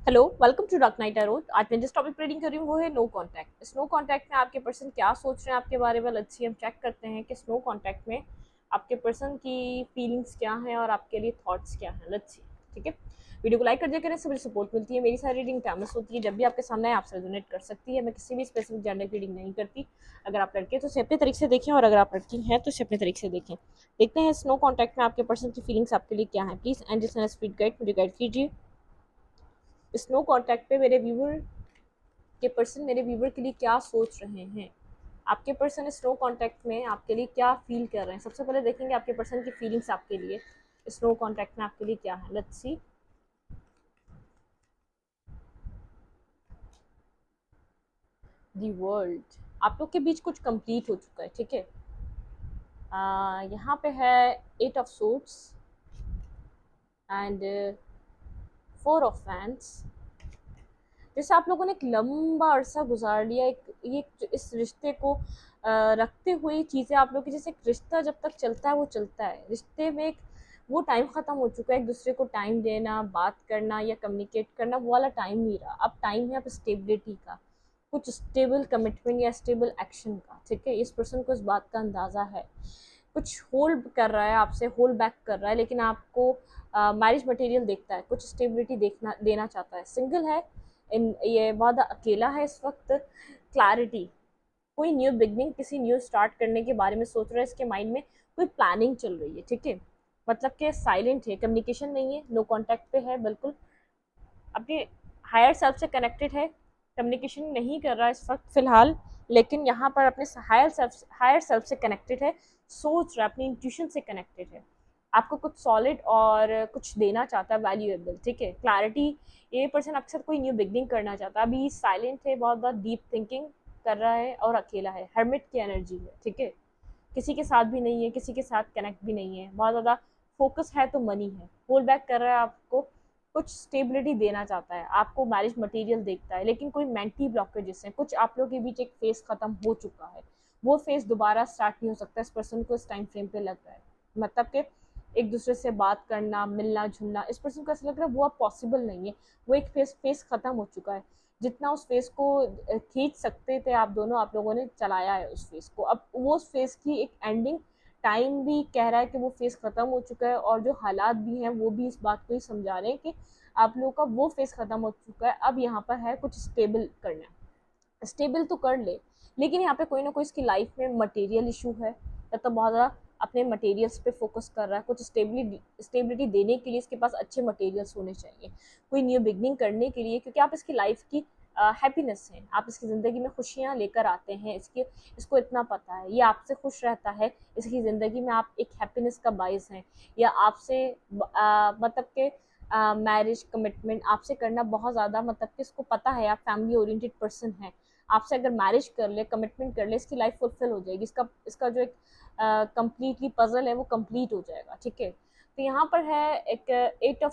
Hello, welcome to dark knight arrow. आज मैं जिस टॉपिक पर रीडिंग कर रही हूँ वो है नो कांटेक्ट। इस नो कांटेक्ट में आपके पर्सन क्या सोच रहे हैं आपके बारे में, लेट्स सी हम चेक करते हैं कि इस नो कांटेक्ट में आपके पर्सन की फीलिंग्स क्या हैं और आपके लिए थॉट्स क्या हैं। Let's see. ठीक है, वीडियो को लाइक कर दिया करें, इससे मुझे सपोर्ट मिलती है। मेरी सारी रीडिंग टाइमलेस होती है, जब भी आपके सामने आए आपसे रेजोनेट कर सकती है। मैं किसी भी स्पेसिफिक जेंडर की रीडिंग नहीं करती। अगर आप लड़के हैं तो इसे अपने तरीके से देखें, और अगर आप लड़की हैं तो इसे अपने तरीके से देखें। देखते हैं इस नो कांटेक्ट में आपके पर्सन की फीलिंग्स आपके लिए क्या है। प्लीज एंजल्स स्पीड गाइड मुझे गाइड कीजिए। स्नो कॉन्टैक्ट पे मेरे व्यूवर के पर्सन मेरे व्यूवर के लिए क्या सोच रहे हैं। आपके पर्सन स्नो कॉन्टैक्ट में आपके लिए क्या फील कर रहे हैं। सबसे पहले देखेंगे आपके पर्सन की फीलिंग्स आपके लिए स्नो कॉन्टैक्ट में आपके लिए क्या है। Let's see. दी वर्ल्ड, आप लोग के बीच कुछ कंप्लीट हो चुका है। ठीक है, यहाँ पे है eight of swords and four of fans. जैसे आप लोगों ने एक लंबा अरसा गुजार लिया इस रिश्ते को रखते हुए चीज़ें आप लोग की। जैसे एक रिश्ता जब तक चलता है वो चलता है, रिश्ते में एक वो टाइम ख़त्म हो चुका है। एक दूसरे को टाइम देना, बात करना या कम्युनिकेट करना, वो वाला टाइम नहीं रहा। अब टाइम है अब स्टेबिलिटी का, कुछ स्टेबल कमिटमेंट या स्टेबल एक्शन का। ठीक है, इस पर्सन को इस बात का अंदाज़ा है। कुछ होल्ड कर रहा है आपसे, होल्ड बैक कर रहा है, लेकिन आपको मैरिज मटेरियल देखता है, कुछ स्टेबिलिटी देखना देना चाहता है। सिंगल है, इन ये बहुत अकेला है इस वक्त। क्लैरिटी, कोई न्यू बिगनिंग, किसी न्यू स्टार्ट करने के बारे में सोच रहा है। इसके माइंड में कोई प्लानिंग चल रही है। ठीक है, मतलब कि साइलेंट है, कम्युनिकेशन नहीं है, नो कांटेक्ट पे है, बिल्कुल अपने हायर सेल्फ से कनेक्टेड है। कम्युनिकेशन नहीं कर रहा है इस वक्त फिलहाल, लेकिन यहाँ पर अपने हायर सेल्फ से कनेक्टेड है। सोच रहा है, अपनी इंट्यूशन से कनेक्टेड है। आपको कुछ सॉलिड और कुछ देना चाहता है, वैल्यूएबल। ठीक है, क्लैरिटी, ये पर्सन आपके साथ कोई न्यू बिगनिंग करना चाहता है। अभी साइलेंट है, बहुत बहुत डीप थिंकिंग कर रहा है और अकेला है, हर्मिट की एनर्जी है। ठीक है, किसी के साथ भी नहीं है, किसी के साथ कनेक्ट भी नहीं है, बहुत ज़्यादा फोकस है तो मनी है। होल्ड बैक कर रहा है आपको, कुछ स्टेबिलिटी देना चाहता है, आपको मैरिज मटेरियल देखता है, लेकिन कोई मेंटली ब्लॉकेजेस हैं। कुछ आप लोगों के बीच एक फेस खत्म हो चुका है, वो फेस दोबारा स्टार्ट नहीं हो सकता। इस पर्सन को इस टाइम फ्रेम पे लग रहा है, मतलब कि एक दूसरे से बात करना, मिलना जुलना, इस पर्सन को ऐसा लग रहा है वो अब पॉसिबल नहीं है। वो एक फेस फेस खत्म हो चुका है। जितना उस फेस को खींच सकते थे आप दोनों, आप लोगों ने चलाया है उस फेस को। अब वो उस फेस की एक एंडिंग टाइम भी कह रहा है कि वो फेस खत्म हो चुका है, और जो हालात भी हैं वो भी इस बात को ही समझा रहे हैं कि आप लोगों का वो फेस खत्म हो चुका है। अब यहाँ पर है कुछ स्टेबल करना है। स्टेबल तो कर ले, लेकिन यहाँ पे कोई ना कोई इसकी लाइफ में मटेरियल इशू है, या तो बहुत ज़्यादा अपने मटेरियल्स पे फोकस कर रहा है। कुछ स्टेबिलिटी देने के लिए इसके पास अच्छे मटेरियल्स होने चाहिए, कोई न्यू बिगनिंग करने के लिए, क्योंकि आप इसकी लाइफ की हैप्पीनेस हैं, आप इसकी ज़िंदगी में खुशियाँ लेकर आते हैं। इसको इतना पता है, ये आपसे खुश रहता है, इसकी ज़िंदगी में आप एक हैप्पीनेस का बायस हैं। या आपसे मतलब कि मैरिज कमिटमेंट आपसे करना बहुत ज़्यादा, मतलब कि इसको पता है आप फैमिली ओरिएंटेड पर्सन हैं। आपसे अगर मैरिज कर ले, कमिटमेंट कर ले, इसकी लाइफ फुलफिल हो जाएगी। इसका इसका जो एक कंप्लीटली पजल है वो कंप्लीट हो जाएगा। ठीक है, तो यहाँ पर है एक एट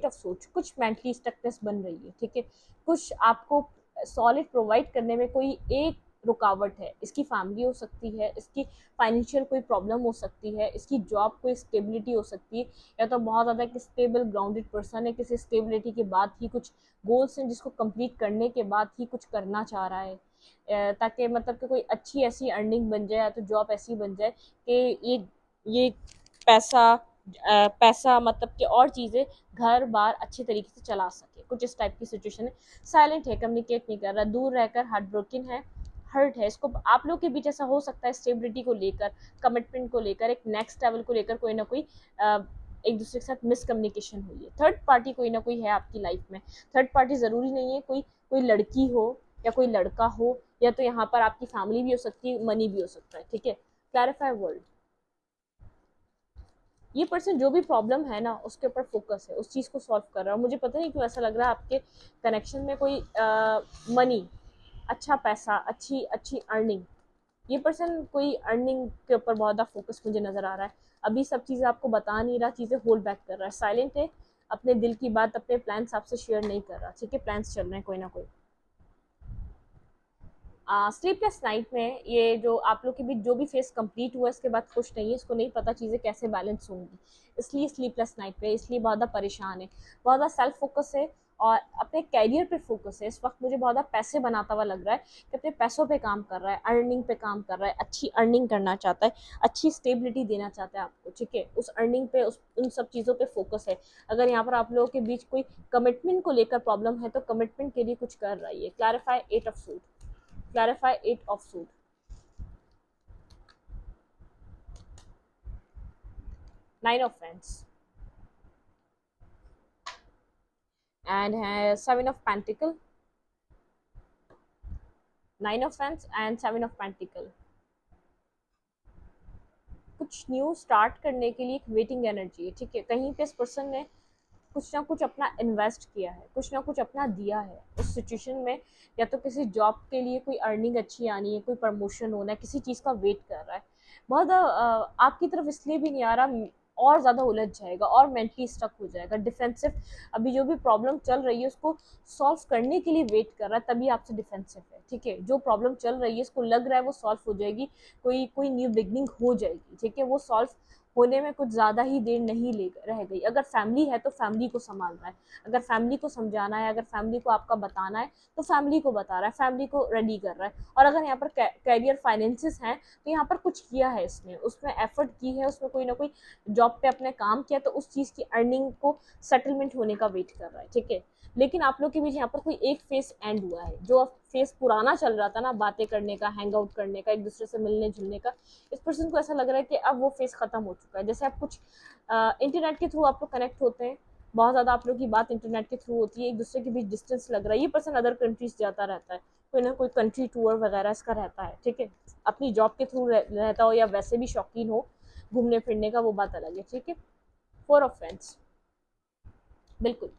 ऑफ सोच, कुछ मेंटली स्टकनेस बन रही है। ठीक है, कुछ आपको सॉलिड प्रोवाइड करने में कोई एक रुकावट है। इसकी फैमिली हो सकती है, इसकी फाइनेंशियल कोई प्रॉब्लम हो सकती है, इसकी जॉब कोई स्टेबिलिटी हो सकती है, या तो बहुत ज़्यादा एक स्टेबल ग्राउंडेड पर्सन है, किसी स्टेबिलिटी के बाद ही कुछ गोल्स हैं जिसको कंप्लीट करने के बाद ही कुछ करना चाह रहा है, ताकि मतलब कि कोई अच्छी ऐसी अर्निंग बन जाए, या तो जॉब ऐसी बन जाए कि ये पैसा पैसा मतलब कि और चीज़ें घर बार अच्छे तरीके से चला सके। कुछ इस टाइप की सिचुएशन है। साइलेंट है, कम्युनिकेट नहीं कर रहा, दूर रहकर हार्ट ब्रोकन है, हर्ट है। इसको आप लोग के बीच ऐसा हो सकता है स्टेबिलिटी को लेकर, कमिटमेंट को लेकर, एक नेक्स्ट लेवल को लेकर कोई ना कोई एक दूसरे के साथ मिसकम्युनिकेशन हुई है। थर्ड पार्टी कोई ना कोई है आपकी लाइफ में। थर्ड पार्टी ज़रूरी नहीं है कोई कोई लड़की हो या कोई लड़का हो, या तो यहाँ पर आपकी फैमिली भी हो सकती है, मनी भी हो सकता है। ठीक है, क्लैरिफाई वर्ल्ड, ये पर्सन जो भी प्रॉब्लम है ना उसके ऊपर फोकस है, उस चीज़ को सॉल्व कर रहा है। मुझे पता नहीं क्यों ऐसा लग रहा है आपके कनेक्शन में कोई मनी, अच्छा पैसा, अच्छी अच्छी अर्निंग, ये पर्सन कोई अर्निंग के ऊपर बहुत ज़्यादा फोकस मुझे नज़र आ रहा है। अभी सब चीज़ें आपको बता नहीं रहा, चीज़ें होल्ड बैक कर रहा है, साइलेंट है, अपने दिल की बात, अपने प्लान्स आपसे शेयर नहीं कर रहा। ठीक है, प्लान्स चल रहे हैं कोई ना कोई। स्लीपलेस नाइट में ये जो आप लोग के बीच जो भी फेस कंप्लीट हुआ इसके बाद खुश नहीं है, इसको नहीं पता चीज़ें कैसे बैलेंस होंगी, इसलिए स्लीपलेस नाइट पे, इसलिए बहुत ज़्यादा परेशान है, बहुत ज़्यादा सेल्फ फोकस है। और अपने कैरियर पे फोकस है। इस वक्त मुझे बहुत ज़्यादा पैसे बनाता हुआ लग रहा है कि अपने पैसों पे काम कर रहा है, अर्निंग पे काम कर रहा है, अच्छी अर्निंग करना चाहता है, अच्छी स्टेबिलिटी देना चाहता है आपको, ठीक है। उस अर्निंग पे, उस उन सब चीज़ों पे फोकस है। अगर यहाँ पर आप लोगों के बीच कोई कमिटमेंट को लेकर प्रॉब्लम है तो कमिटमेंट के लिए कुछ कर रही है। Clarify eight of suit, clarify eight of suit, nine of friends and है seven of pentacle, nine of friends and seven of pentacle. कुछ न्यू स्टार्ट करने के लिए एक वेटिंग एनर्जी है, ठीक है। कहीं पे इस पर्सन ने कुछ ना कुछ अपना इन्वेस्ट किया है, कुछ ना कुछ अपना दिया है उस सिचुएशन में। या तो किसी जॉब के लिए कोई अर्निंग अच्छी आनी है, कोई प्रमोशन होना है, किसी चीज़ का वेट कर रहा है। बहुत आपकी तरफ इसलिए भी नहीं आ रहा, और ज़्यादा उलझ जाएगा और मेंटली स्टक हो जाएगा, डिफेंसिव। अभी जो भी प्रॉब्लम चल रही है उसको सॉल्व करने के लिए वेट कर रहा है, तभी आपसे डिफेंसिव है, ठीक है। जो प्रॉब्लम चल रही है इसको लग रहा है वो सॉल्व हो जाएगी, कोई कोई न्यू बिगनिंग हो जाएगी, ठीक है। वो सॉल्व होने में कुछ ज़्यादा ही देर नहीं ले रह गई। अगर फैमिली है तो फैमिली को संभाल रहा है, अगर फैमिली को समझाना है, अगर फैमिली को आपका बताना है तो फैमिली को बता रहा है, फैमिली को रेडी कर रहा है। और अगर यहाँ पर कैरियर फाइनेंसिस हैं तो यहाँ पर कुछ किया है इसने, उसमें एफर्ट की है, उसमें कोई ना कोई जॉब पे अपने काम किया, तो उस चीज़ की अर्निंग को सेटलमेंट होने का वेट कर रहा है, ठीक है। लेकिन आप लोग के बीच यहाँ पर कोई एक फेस एंड हुआ है। जो फेस पुराना चल रहा था ना, बातें करने का, हैंग आउट करने का, एक दूसरे से मिलने जुलने का, इस पर्सन को ऐसा लग रहा है कि अब वो फेस खत्म हो चुका है। जैसे आप कुछ इंटरनेट के थ्रू आप लोग कनेक्ट होते हैं, बहुत ज़्यादा आप लोग की बात इंटरनेट के थ्रू होती है, एक दूसरे के बीच डिस्टेंस लग रहा है। ये पर्सन अदर कंट्रीज जाता रहता है, कोई ना कोई कंट्री टूर वगैरह इसका रहता है, ठीक है। अपनी जॉब के थ्रू रहता हो या वैसे भी शौकीन हो घूमने फिरने का, वो बात अलग है, ठीक है। फोर ऑफ फ्रेंड्स, बिल्कुल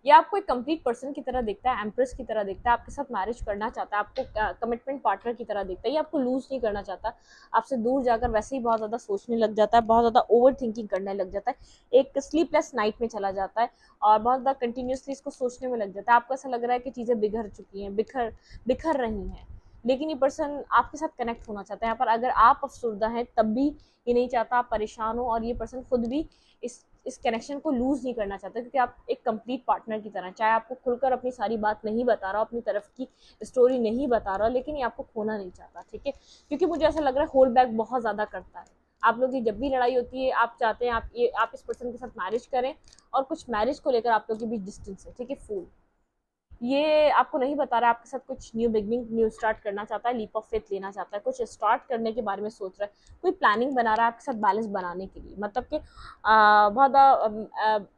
ये आपको एक कंप्लीट पर्सन की तरह दिखता है, एम्प्रेस की तरह दिखता है, आपके साथ मैरिज करना चाहता है, आपको कमिटमेंट पार्टनर की तरह दिखता है, ये आपको लूज नहीं करना चाहता। आपसे दूर जाकर वैसे ही बहुत ज़्यादा सोचने लग जाता है, बहुत ज़्यादा ओवर थिंकिंग करने लग जाता है, एक स्लीपलेस नाइट में चला जाता है और बहुत ज़्यादा कंटिन्यूसली इसको सोचने में लग जाता है। आपको ऐसा लग रहा है कि चीज़ें बिखर चुकी हैं, बिखर रही हैं। लेकिन ये पर्सन आपके साथ कनेक्ट होना चाहता है। यहाँ पर अगर आप अफसरदा हैं तब भी ये नहीं चाहता आप परेशान हो, और ये पर्सन खुद भी इस कनेक्शन को लूज नहीं करना चाहता, क्योंकि आप एक कंप्लीट पार्टनर की तरह, चाहे आपको खुलकर अपनी सारी बात नहीं बता रहा, अपनी तरफ की स्टोरी नहीं बता रहा, लेकिन ये आपको खोना नहीं चाहता, ठीक है। क्योंकि मुझे ऐसा लग रहा है होल्ड बैक बहुत ज़्यादा करता है। आप लोग की जब भी लड़ाई होती है, आप चाहते हैं आप इस पर्सन के साथ मैरिज करें, और कुछ मैरिज को लेकर आप लोग के बीच डिस्टेंस है, ठीक है। फूल, ये आपको नहीं बता रहा है आपके साथ कुछ न्यू बिगनिंग, न्यू स्टार्ट करना चाहता है, लीप ऑफ फेथ लेना चाहता है, कुछ स्टार्ट करने के बारे में सोच रहा है, कोई प्लानिंग बना रहा है आपके साथ बैलेंस बनाने के लिए। मतलब कि बहुत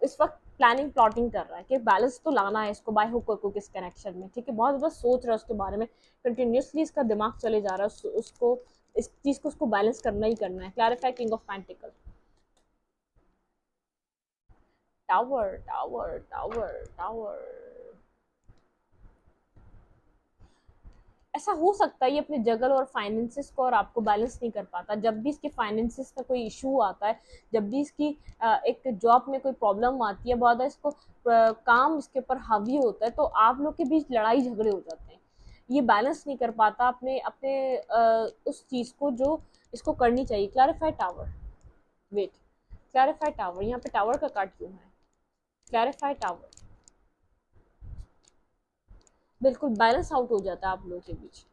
इस वक्त प्लानिंग प्लॉटिंग कर रहा है कि बैलेंस तो लाना है इसको, बाय हुक और क्रुक इस कनेक्शन में, ठीक है। बहुत ज़्यादा सोच रहा है उसके बारे में, कंटिन्यूसली इसका दिमाग चले जा रहा है, उसको इस चीज़ को उसको बैलेंस करना ही करना है। Clarify king of pentacle, tower tower tower tower. ऐसा हो सकता है ये अपने जगल और फाइनेंसिस को और आपको बैलेंस नहीं कर पाता। जब भी इसके फाइनेंसिस में कोई इशू आता है, जब भी इसकी एक जॉब में कोई प्रॉब्लम आती है, बहुत ज़्यादा इसको काम इसके ऊपर हावी होता है, तो आप लोग के बीच लड़ाई झगड़े हो जाते हैं। ये बैलेंस नहीं कर पाता अपने अपने उस चीज़ को जो इसको करनी चाहिए। Clarify tower, wait, clarify tower, यहाँ पे टावर का कार्ड क्यों है? क्लैरिफाई टावर, बिल्कुल बैलेंस आउट हो जाता है आप लोगों के बीच,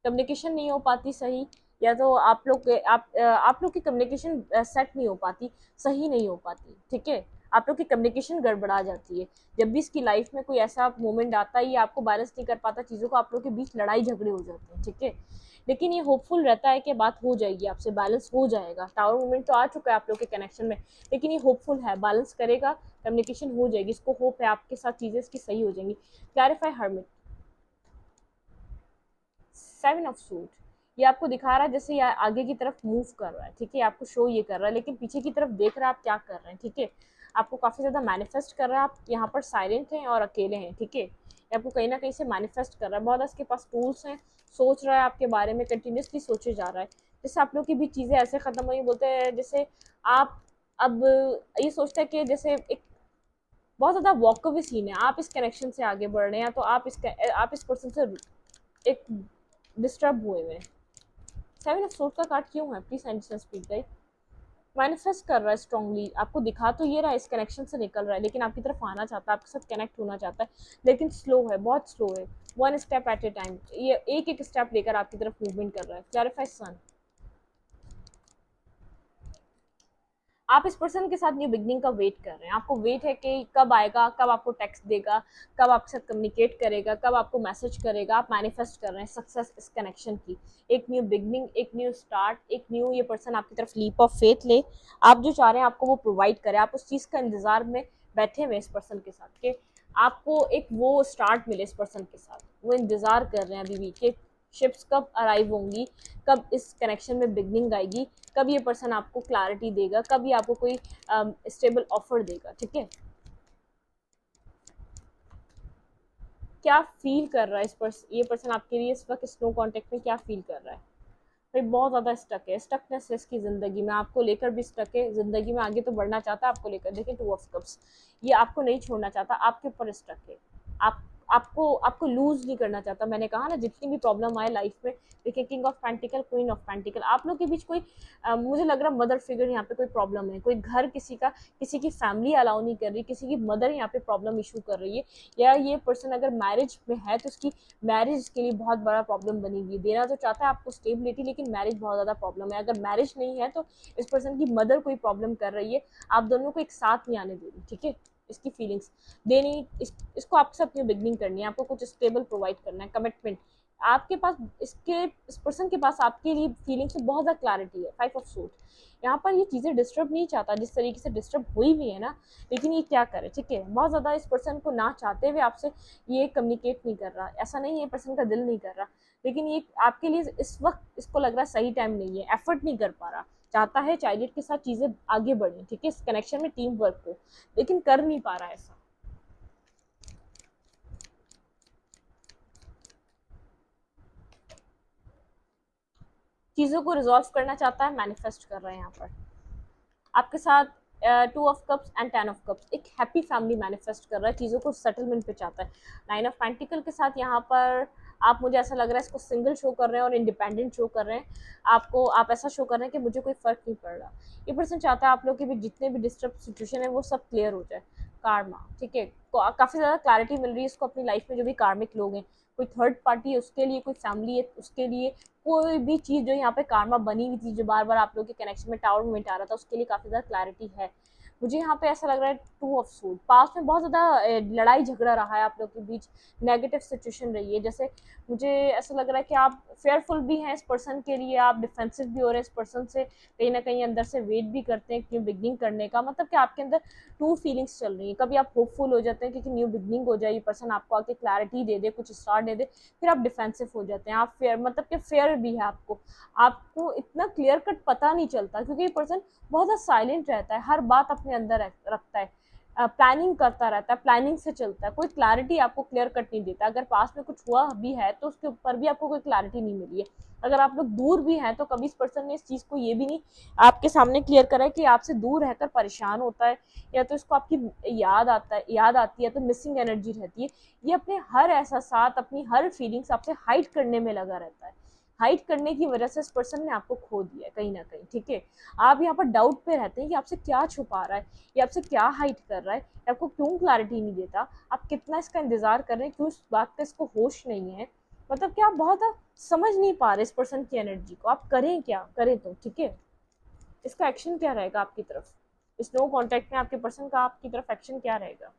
कम्युनिकेशन नहीं हो पाती सही, या तो आप लोग की कम्युनिकेशन सेट नहीं हो पाती, सही नहीं हो पाती, ठीक है। आप लोग की कम्युनिकेशन गड़बड़ा जाती है। जब भी इसकी लाइफ में कोई ऐसा मोमेंट आता है, ये आपको बैलेंस नहीं कर पाता चीज़ों को, आप लोग के बीच लड़ाई झगड़े हो जाते हैं, ठीक है। लेकिन ये होपफुल रहता है कि बात हो जाएगी, आपसे बैलेंस हो जाएगा। टावर मोमेंट तो आ चुका है आप लोग के कनेक्शन में, लेकिन ये होपफुल है, बैलेंस करेगा, कम्युनिकेशन हो जाएगी, इसको होप है आपके साथ चीज़ें इसकी सही हो जाएंगी। Clarify hermit, seven of suit, ये आपको दिखा रहा है जैसे ये आगे की तरफ मूव कर रहा है, ठीक है। आपको शो ये कर रहा है, लेकिन पीछे की तरफ देख रहा है आप क्या कर रहे हैं, ठीक है। आपको काफ़ी ज़्यादा मैनिफेस्ट कर रहा है, आप यहाँ पर साइलेंट हैं और अकेले हैं, ठीक है। ये आपको कहीं ना कहीं से मैनिफेस्ट कर रहा है, बहुत इसके पास टूल्स हैं, सोच रहा है आपके बारे में, कंटिन्यूसली सोचे जा रहा है। जैसे आप लोग की भी चीज़ें ऐसे ख़त्म हुई, बोलते हैं जैसे आप अब ये सोचते हैं कि जैसे एक बहुत ज़्यादा वॉक अवे सीन है, आप इस कनेक्शन से आगे बढ़ रहे हैं, तो आप इस पर्सन से एक डिस्टर्ब हुए हुए हैं। सेवन ऑफ सोर्ड का कार्ड क्यों है? Please and speak guide. Manifest कर रहा है स्ट्रांगली, आपको दिखा तो ये रहा है इस कनेक्शन से निकल रहा है, लेकिन आपकी तरफ आना चाहता है, आपके साथ कनेक्ट होना चाहता है, लेकिन स्लो है, बहुत स्लो है। One step at A time, ये एक एक स्टेप लेकर आपकी तरफ मूवमेंट कर रहा है। क्लैरिफाई सन, आप इस पर्सन के साथ न्यू बिगनिंग का वेट कर रहे हैं, आपको वेट है कि कब आएगा, कब आपको टेक्स्ट देगा, कब आपके साथ कम्युनिकेट करेगा, कब आपको मैसेज करेगा। आप मैनिफेस्ट कर रहे हैं सक्सेस इस कनेक्शन की, एक न्यू बिगनिंग, एक न्यू स्टार्ट, एक न्यू, ये पर्सन आपकी तरफ लीप ऑफ फेथ ले, आप जो चाह रहे हैं आपको वो प्रोवाइड करे। आप उस चीज़ का इंतजार में बैठे हुए इस पर्सन के साथ कि आपको एक वो स्टार्ट मिले इस पर्सन के साथ, वो इंतजार कर रहे हैं अभी भी कि शिप्स कब अराइव होंगी, कब इस कनेक्शन में बिगनिंग आएगी, कब ये पर्सन आपको क्लैरिटी देगा, कब ये आपको कोई स्टेबल ऑफर देगा। ठीक है, क्या फील कर रहा है ये पर्सन आपके लिए इस वक्त स्नो कॉन्टेक्ट में, क्या फील कर रहा है? भाई बहुत ज़्यादा स्टक है, स्टकनेस है इसकी ज़िंदगी में, आपको लेकर भी स्टक है, ज़िंदगी में आगे तो बढ़ना चाहता है आपको लेकर। देखिए टू ऑफ कप्स, ये आपको नहीं छोड़ना चाहता, आपके ऊपर स्टक है। आप आपको आपको लूज नहीं करना चाहता। मैंने कहा ना जितनी भी प्रॉब्लम आए लाइफ में, देखिए king of pentacle, queen of pentacle, आप लोग के बीच कोई मुझे लग रहा है मदर फिगर यहाँ पे कोई प्रॉब्लम है, कोई घर किसी का, किसी की फैमिली अलाउ नहीं कर रही, किसी की मदर यहाँ पे प्रॉब्लम इशू कर रही है, या ये पर्सन अगर मैरिज में है तो उसकी मैरिज के लिए बहुत बड़ा प्रॉब्लम बनी हुई है। देना तो चाहता है आपको स्टेबिलिटी, लेकिन मैरिज बहुत ज़्यादा प्रॉब्लम है। अगर मैरिज नहीं है तो इस पर्सन की मदर कोई प्रॉब्लम कर रही है, आप दोनों को एक साथ नहीं आने दे रही। ठीक है, इसकी फीलिंग्स देनी, इसको आपके साथ में बिगनिंग करनी है, आपको कुछ स्टेबल प्रोवाइड करना है, कमिटमेंट आपके पास, इस पर्सन के पास आपके लिए फीलिंग्स में बहुत ज़्यादा क्लैरिटी है। 5 ऑफ सूट, यहाँ पर ये चीज़ें डिस्टर्ब नहीं चाहता जिस तरीके से डिस्टर्ब हुई भी है ना, लेकिन ये क्या करे। ठीक है, बहुत ज़्यादा इस पर्सन को ना चाहते हुए आपसे ये कम्युनिकेट नहीं कर रहा, ऐसा नहीं है पर्सन का दिल नहीं कर रहा, लेकिन ये आपके लिए इस वक्त इसको लग रहा है सही टाइम नहीं है, एफर्ट नहीं कर पा रहा, चाहता है चाइल्ड के साथ चीज़ें आगे बढ़ें। ठीक है, इस कनेक्शन में टीम वर्क हो, लेकिन कर नहीं पा रहा ऐसा। चीज़ों को रिजॉल्व करना चाहता है, मैनिफेस्ट कर रहे हैं यहाँ पर आपके साथ। 2 of cups and 10 of cups, एक हैप्पी फैमिली मैनिफेस्ट कर रहा है, चीज़ों को सेटलमेंट पे चाहता है। 9 ऑफ पेंटिकल के साथ यहाँ पर आप, मुझे ऐसा लग रहा है इसको सिंगल शो कर रहे हैं और इंडिपेंडेंट शो कर रहे हैं आपको, आप ऐसा शो कर रहे हैं कि मुझे कोई फ़र्क नहीं पड़ रहा। ये पर्सन चाहता है आप लोग के भी जितने भी डिस्टर्ब सिचुएशन है वो सब क्लियर हो जाए। कार्मा, ठीक है, काफ़ी ज़्यादा क्लैरिटी मिल रही है इसको अपनी लाइफ में, जो भी कार्मिक लोग हैं, कोई थर्ड पार्टी है उसके लिए, कोई फैमिली है उसके लिए, कोई भी चीज़ जो यहाँ पे कार्मा बनी हुई थी, जो बार बार आप लोगों के कनेक्शन में टावर मूवमेंट आ रहा था, उसके लिए काफ़ी ज़्यादा क्लैरिटी है। मुझे यहाँ पे ऐसा लग रहा है 2 ऑफ सूट, पास में बहुत ज़्यादा लड़ाई झगड़ा रहा है आप लोग के बीच, नेगेटिव सिचुएशन रही है। जैसे मुझे ऐसा लग रहा है कि आप फेयरफुल भी हैं इस पर्सन के लिए, आप डिफेंसिव भी हो रहे हैं इस पर्सन से, कहीं ना कहीं अंदर से वेट भी करते हैं न्यू बिगनिंग करने का, मतलब कि आपके अंदर टू फीलिंग्स चल रही हैं। कभी आप होपफुल हो जाते हैं क्योंकि न्यू बिगनिंग हो जाए, ये पर्सन आपको आके क्लैरिटी दे दे, कुछ स्टार दे दे, फिर आप डिफेंसिव हो जाते हैं, आप फेयर, मतलब कि फेयर भी है आपको, आपको इतना क्लियर कट पता नहीं चलता क्योंकि ये पर्सन बहुत ज़्यादा साइलेंट रहता है, हर बात अपने अंदर रखता है, प्लानिंग करता रहता है, प्लानिंग से चलता है, कोई क्लैरिटी आपको क्लियर कट नहीं देता। अगर पास में कुछ हुआ भी है तो उसके ऊपर भी आपको कोई क्लैरिटी नहीं मिली है। अगर आप लोग दूर भी हैं तो कभी इस पर्सन ने इस चीज़ को ये भी नहीं आपके सामने क्लियर करा है कि आपसे दूर रहकर परेशान होता है, या तो इसको आपकी याद आती है तो मिसिंग एनर्जी रहती है। ये अपने हर एहसास, अपनी हर फीलिंग्स आपसे हाइड करने में लगा रहता है, हाइड करने की वजह से इस पर्सन ने आपको खो दिया है कहीं ना कहीं। ठीक है, आप यहाँ पर डाउट पे रहते हैं कि आपसे क्या छुपा रहा है, ये आपसे क्या हाइड कर रहा है, आपको क्यों क्लैरिटी नहीं देता, आप कितना इसका इंतजार कर रहे हैं, क्यों इस बात का इसको होश नहीं है, मतलब कि आप बहुत समझ नहीं पा रहे इस पर्सन की एनर्जी को, आप करें क्या करें तो। ठीक है, इसका एक्शन क्या रहेगा आपकी तरफ, इस नो कॉन्टेक्ट में आपके पर्सन का आपकी तरफ एक्शन क्या रहेगा?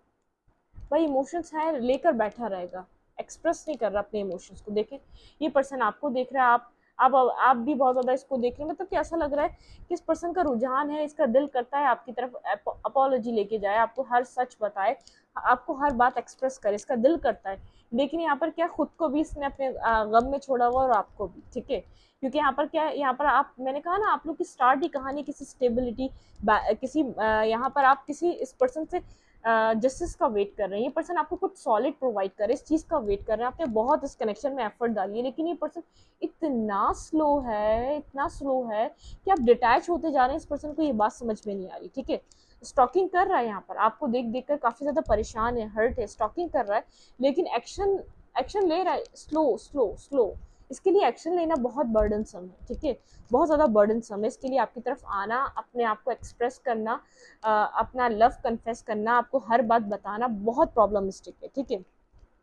भाई इमोशंस है, लेकर बैठा रहेगा, एक्सप्रेस नहीं कर रहा अपने इमोशंस को। देखें ये पर्सन आपको देख रहा है, आप भी बहुत ज़्यादा इसको देख रहे हैं, मतलब कि ऐसा लग रहा है कि इस पर्सन का रुझान है, इसका दिल करता है आपकी तरफ अपॉलॉजी लेके जाए, आपको हर सच बताए, आपको हर बात एक्सप्रेस करे, इसका दिल करता है। लेकिन यहाँ पर क्या, खुद को भी इसने अपने गम में छोड़ा हुआ और आपको भी। ठीक है, क्योंकि यहाँ पर क्या है, यहाँ पर आप, मैंने कहा ना आप लोग की स्टार्ट ही कहानी किसी स्टेबिलिटी, किसी यहाँ पर आप किसी इस पर्सन से जस्टिस का वेट कर रहे हैं, ये पर्सन आपको कुछ सॉलिड प्रोवाइड करे, इस चीज़ का वेट कर रहे हैं, आपने बहुत इस कनेक्शन में एफर्ट डाली है, लेकिन ये पर्सन इतना स्लो है, इतना स्लो है कि आप डिटैच होते जा रहे हैं, इस पर्सन को ये बात समझ में नहीं आ रही। ठीक है, स्टॉकिंग कर रहा है यहाँ पर, आपको देख देख कर काफ़ी ज़्यादा परेशान है, हर्ट है, स्टॉकिंग कर रहा है, लेकिन एक्शन एक्शन ले रहा है, स्लो स्लो स्लो, इसके लिए एक्शन लेना बहुत बर्डनसम है, ठीक है, बहुत ज़्यादा बर्डनसम है। इसके लिए आपकी तरफ आना, अपने आप को एक्सप्रेस करना, अपना लव कन्फेस करना, आपको हर बात बताना बहुत प्रॉब्लमिस्टिक है, ठीक है।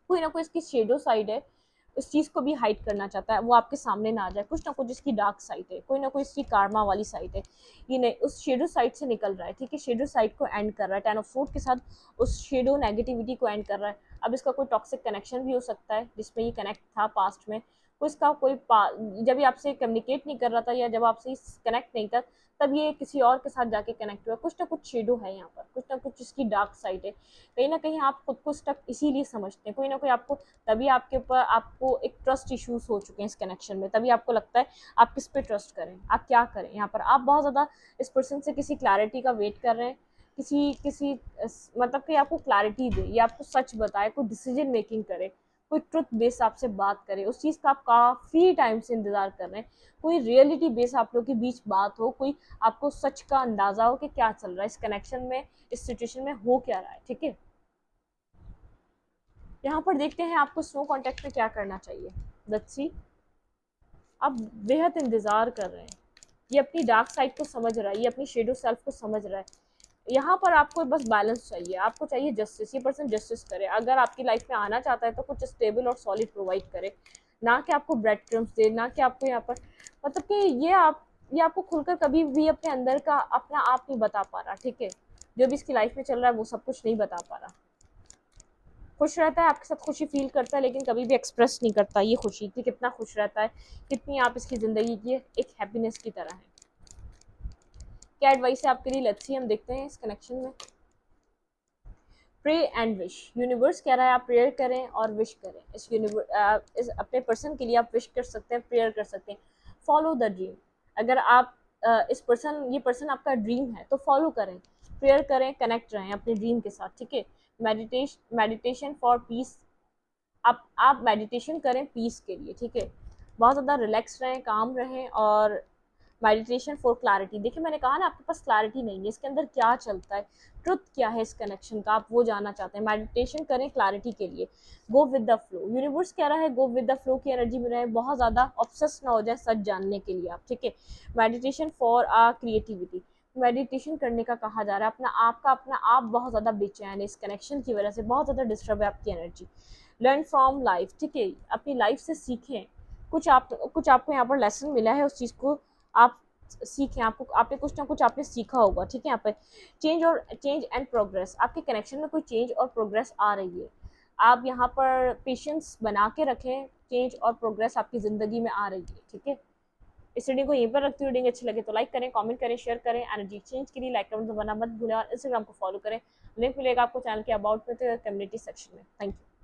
कोई ना कोई इसकी शेडो साइड है, उस चीज़ को भी हाइड करना चाहता है, वो आपके सामने ना आ जाए। कुछ ना कुछ इसकी डार्क साइड है, कोई ना कोई इसकी कार्मा वाली साइड है, ये नहीं उस शेडो साइड से निकल रहा है, ठीक है, शेडो साइड को एंड कर रहा है, 10 ऑफ 4 के साथ उस शेडो नेगेटिविटी को एंड कर रहा है। अब इसका कोई टॉक्सिक कनेक्शन भी हो सकता है जिसमें ये कनेक्ट था पास्ट में, कोई इसका कोई जब ये आपसे कम्युनिकेट नहीं कर रहा था या जब आपसे कनेक्ट नहीं था, तब ये किसी और के साथ जाके कनेक्ट हुआ। कुछ ना कुछ शेडो है यहाँ पर, कुछ ना कुछ इसकी डार्क साइड है। कहीं ना कहीं आप खुद को स्टक इसीलिए समझते हैं, कोई ना कोई आपको, तभी आपके ऊपर आपको एक ट्रस्ट इश्यूज हो चुके हैं इस कनेक्शन में, तभी आपको लगता है आप किस पे ट्रस्ट करें, आप क्या करें। यहाँ पर आप बहुत ज़्यादा इस पर्सन से किसी क्लैरिटी का वेट कर रहे हैं, किसी किसी मतलब कि आपको क्लैरिटी दे या आपको सच बताए, कोई डिसीजन मेकिंग करे, कोई ट्रुथ बेस आपसे बात करे, उस चीज़ का आप काफ़ी टाइम से इंतज़ार कर रहे हैं। कोई रियलिटी बेस आप लोग के बीच बात हो, कोई आपको सच का अंदाज़ा हो कि क्या चल रहा है इस कनेक्शन में, इस सिचुएशन में हो क्या रहा है, ठीक है। यहाँ पर देखते हैं आपको स्नो कॉन्टेक्ट में क्या करना चाहिए। Let's see. आप बेहद इंतज़ार कर रहे हैं, ये अपनी डार्क साइड को समझ रहा है, ये अपनी शेडो सेल्फ को समझ रहा है। यहाँ पर आपको बस बैलेंस चाहिए, आपको चाहिए जस्टिस, ये पर्सन जस्टिस करे। अगर आपकी लाइफ में आना चाहता है तो कुछ स्टेबल और सॉलिड प्रोवाइड करे, ना कि आपको ब्रेड क्रम्स दे, ना कि आपको यहाँ पर मतलब कि ये आपको खुलकर कभी भी अपने अंदर का अपना आप नहीं बता पा रहा, ठीक है। जो भी इसकी लाइफ में चल रहा है वो सब कुछ नहीं बता पा रहा। खुश रहता है, आपके साथ खुशी फील करता है, लेकिन कभी भी एक्सप्रेस नहीं करता ये खुशी कि कितना खुश रहता है, कितनी आप इसकी ज़िंदगी की एक हैप्पीनेस की तरह है। क्या एडवाइस है आपके लिए, लेट्स सी, हम देखते हैं इस कनेक्शन में। प्रे एंड विश, यूनिवर्स कह रहा है आप प्रेयर करें और विश करें। इस अपने पर्सन के लिए आप विश कर सकते हैं, प्रेयर कर सकते हैं। फॉलो द ड्रीम, अगर आप ये पर्सन आपका ड्रीम है तो फॉलो करें, प्रेयर करें, कनेक्ट रहें अपने ड्रीम के साथ, ठीक है। मेडिटेशन फॉर पीस, आप मेडिटेशन करें पीस के लिए, ठीक है। बहुत ज़्यादा रिलैक्स रहें, काम रहें। और मेडिटेशन फॉर क्लैरिटी, देखिए मैंने कहा ना आपके पास क्लैरिटी नहीं है, इसके अंदर क्या चलता है, ट्रुथ क्या है इस कनेक्शन का, आप वो जानना चाहते हैं। मेडिटेशन करें क्लैरिटी के लिए। Go with the flow, universe कह रहा है गो विद द फ्लो की एनर्जी में रहे, बहुत ज़्यादा ऑब्सेस ना हो जाए सच जानने के लिए आप, ठीक है। मेडिटेशन फॉर क्रिएटिविटी, मेडिटेशन करने का कहा जा रहा है। अपना आप बहुत ज़्यादा बेचैन है इस कनेक्शन की वजह से, बहुत ज़्यादा डिस्टर्ब है आपकी एनर्जी। लर्न फ्रॉम लाइफ, ठीक है, अपनी लाइफ से सीखें। कुछ आपको यहाँ पर लेसन मिला है, उस चीज़ को आप सीखें। आपने कुछ ना कुछ आपने सीखा होगा, ठीक है। यहाँ पर चेंज एंड प्रोग्रेस, आपके कनेक्शन में कोई चेंज और प्रोग्रेस आ रही है। आप यहाँ पर पेशेंस बना के रखें, चेंज और प्रोग्रेस आपकी ज़िंदगी में आ रही है, ठीक है। इस वीडियो को यहीं पर रखती हूँ, वीडियो अच्छी लगे तो लाइक करें, कमेंट करें, शेयर करें। एनर्जी एक्सचेंज के लिए लाइक कमेंट दबाना मत भूलें और इंस्टाग्राम को फॉलो करें। लिंक मिलेगा आपको चैनल के अबाउट में तो कम्युनिटी सेक्शन में। Thank you.